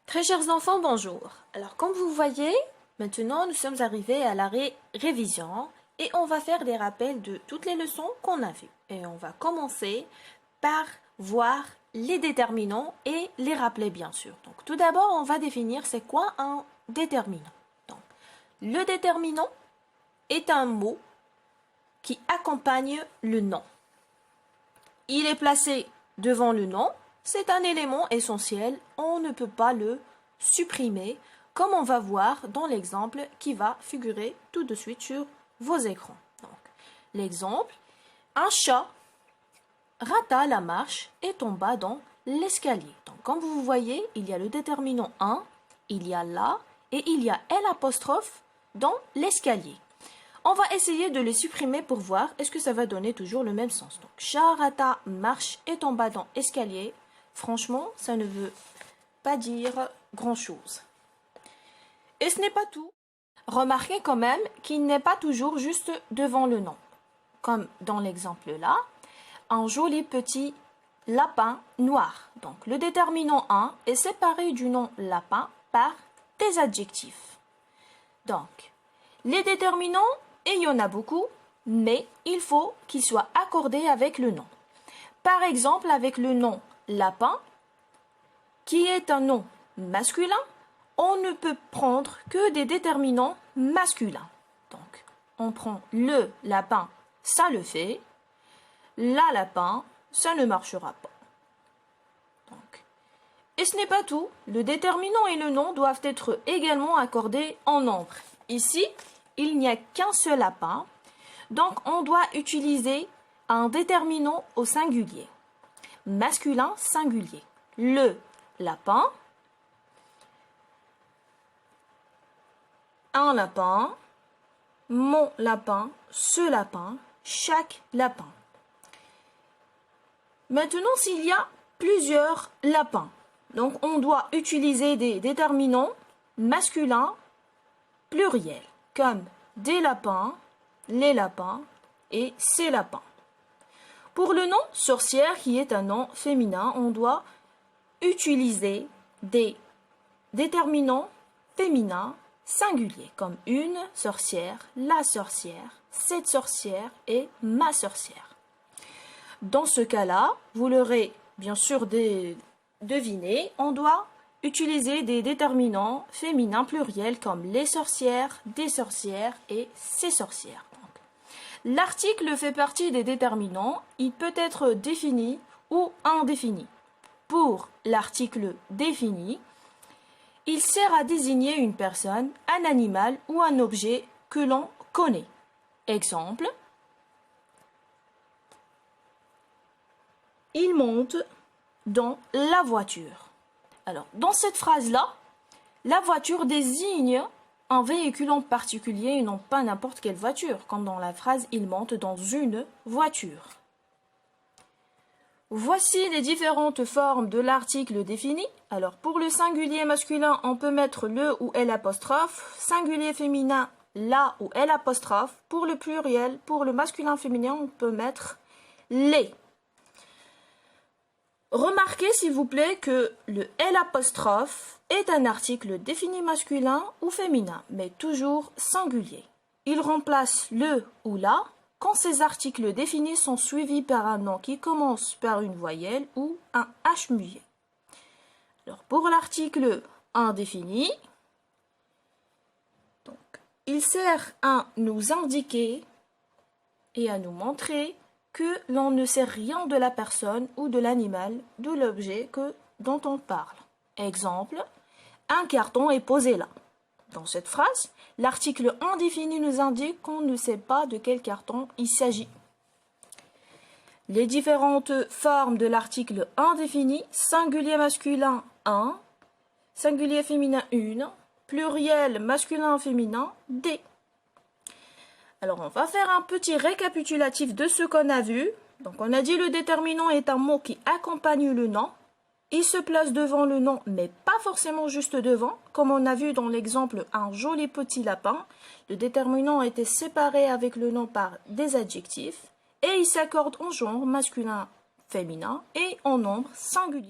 Très chers enfants, bonjour. Alors comme vous voyez, maintenant nous sommes arrivés à la révision et on va faire des rappels de toutes les leçons qu'on a vues. Et on va commencer par voir les déterminants et les rappeler bien sûr. Donc tout d'abord, on va définir c'est quoi un déterminant. Donc le déterminant est un mot qui accompagne le nom. Il est placé devant le nom. C'est un élément essentiel, on ne peut pas le supprimer, comme on va voir dans l'exemple qui va figurer tout de suite sur vos écrans. L'exemple, un chat rata la marche et tomba dans l'escalier. Donc, comme vous voyez, il y a le déterminant 1, il y a la et il y a L' dans l'escalier. On va essayer de les supprimer pour voir est-ce que ça va donner toujours le même sens. Donc, chat rata marche et tomba dans escalier. Franchement, ça ne veut pas dire grand-chose. Et ce n'est pas tout. Remarquez quand même qu'il n'est pas toujours juste devant le nom. Comme dans l'exemple là, un joli petit lapin noir. Donc, le déterminant 1 est séparé du nom lapin par des adjectifs. Donc, les déterminants, et il y en a beaucoup, mais il faut qu'ils soient accordés avec le nom. Par exemple, avec le nom lapin, qui est un nom masculin, on ne peut prendre que des déterminants masculins. Donc, on prend le lapin, ça le fait. La lapin, ça ne marchera pas. Donc, et ce n'est pas tout. Le déterminant et le nom doivent être également accordés en nombre. Ici, il n'y a qu'un seul lapin. Donc, on doit utiliser un déterminant au singulier. Masculin singulier. Le lapin, un lapin, mon lapin, ce lapin, chaque lapin. Maintenant, s'il y a plusieurs lapins, donc on doit utiliser des déterminants masculins pluriels, comme des lapins, les lapins et ces lapins. Pour le nom sorcière, qui est un nom féminin, on doit utiliser des déterminants féminins singuliers, comme une sorcière, la sorcière, cette sorcière et ma sorcière. Dans ce cas-là, vous l'aurez bien sûr deviné, on doit utiliser des déterminants féminins pluriels comme les sorcières, des sorcières et ces sorcières. L'article fait partie des déterminants, il peut être défini ou indéfini. Pour l'article défini, il sert à désigner une personne, un animal ou un objet que l'on connaît. Exemple, il monte dans la voiture. Alors, dans cette phrase-là, la voiture désigne un véhicule en particulier et non pas n'importe quelle voiture, comme dans la phrase « il monte dans une voiture ». Voici les différentes formes de l'article défini. Alors, pour le singulier masculin, on peut mettre le ou L', singulier féminin, la ou L'. Pour le pluriel, pour le masculin féminin, on peut mettre les. Remarquez s'il vous plaît que le L' est un article défini masculin ou féminin, mais toujours singulier. Il remplace le ou la quand ces articles définis sont suivis par un nom qui commence par une voyelle ou un H muet. Alors pour l'article indéfini, il sert à nous indiquer et à nous montrer que l'on ne sait rien de la personne ou de l'animal, de l'objet dont on parle. Exemple, un carton est posé là. Dans cette phrase, l'article indéfini nous indique qu'on ne sait pas de quel carton il s'agit. Les différentes formes de l'article indéfini, singulier masculin 1, singulier féminin 1, pluriel masculin-féminin D. Alors, on va faire un petit récapitulatif de ce qu'on a vu. Donc, on a dit le déterminant est un mot qui accompagne le nom. Il se place devant le nom, mais pas forcément juste devant. Comme on a vu dans l'exemple un joli petit lapin, le déterminant était séparé avec le nom par des adjectifs et il s'accorde en genre masculin, féminin et en nombre singulier.